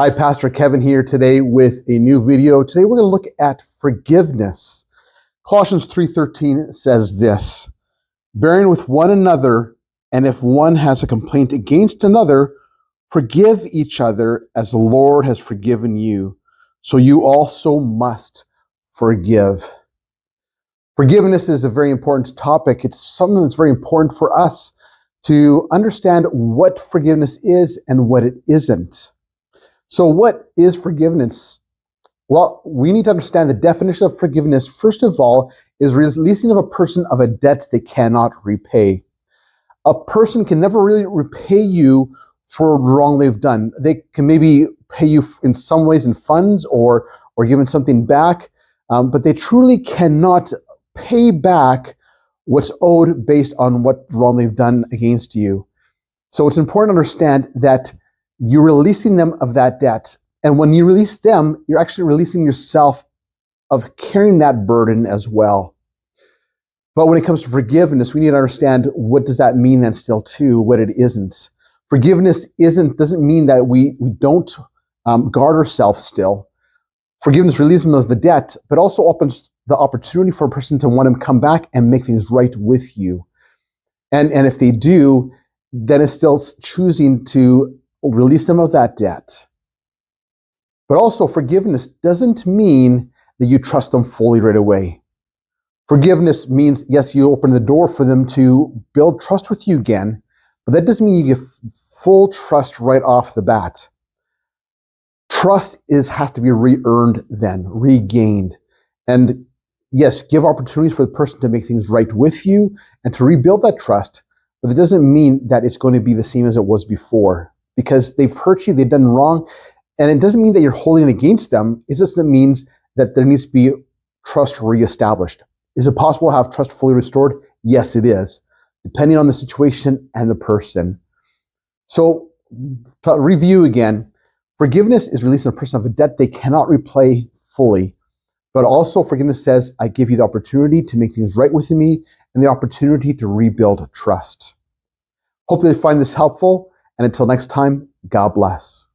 Hi, Pastor Kevin here today with a new video. Today we're going to look at forgiveness. Colossians 3:13 says this, bearing with one another, and if one has a complaint against another, forgive each other as the Lord has forgiven you. So you also must forgive. Forgiveness is a very important topic. It's something that's very important for us to understand what forgiveness is and what it isn't. So what is forgiveness? Well, we need to understand the definition of forgiveness. First of all, is releasing of a person of a debt they cannot repay. A person can never really repay you for wrong they've done. They can maybe pay you in some ways in funds or given something back, but they truly cannot pay back what's owed based on what wrong they've done against you. So it's important to understand that you're releasing them of that debt. And when you release them, you're actually releasing yourself of carrying that burden as well. But when it comes to forgiveness, we need to understand what does that mean then still too, what it isn't. Forgiveness doesn't mean that we don't guard ourselves still. Forgiveness releases them of the debt, but also opens the opportunity for a person to want to come back and make things right with you. And if they do, then it's still choosing to release them of that debt. But also, forgiveness doesn't mean that you trust them fully right away. Forgiveness means, yes, you open the door for them to build trust with you again, but that doesn't mean you give full trust right off the bat. Trust has to be re-earned then, regained. And yes, give opportunities for the person to make things right with you and to rebuild that trust, but it doesn't mean that it's going to be the same as it was before. Because they've hurt you, they've done wrong, and it doesn't mean that you're holding it against them. It just means that there needs to be trust reestablished. Is it possible to have trust fully restored? Yes, it is, depending on the situation and the person. So, to review again, forgiveness is releasing a person of a debt they cannot repay fully, but also forgiveness says, I give you the opportunity to make things right with me and the opportunity to rebuild trust. Hope they find this helpful. And until next time, God bless.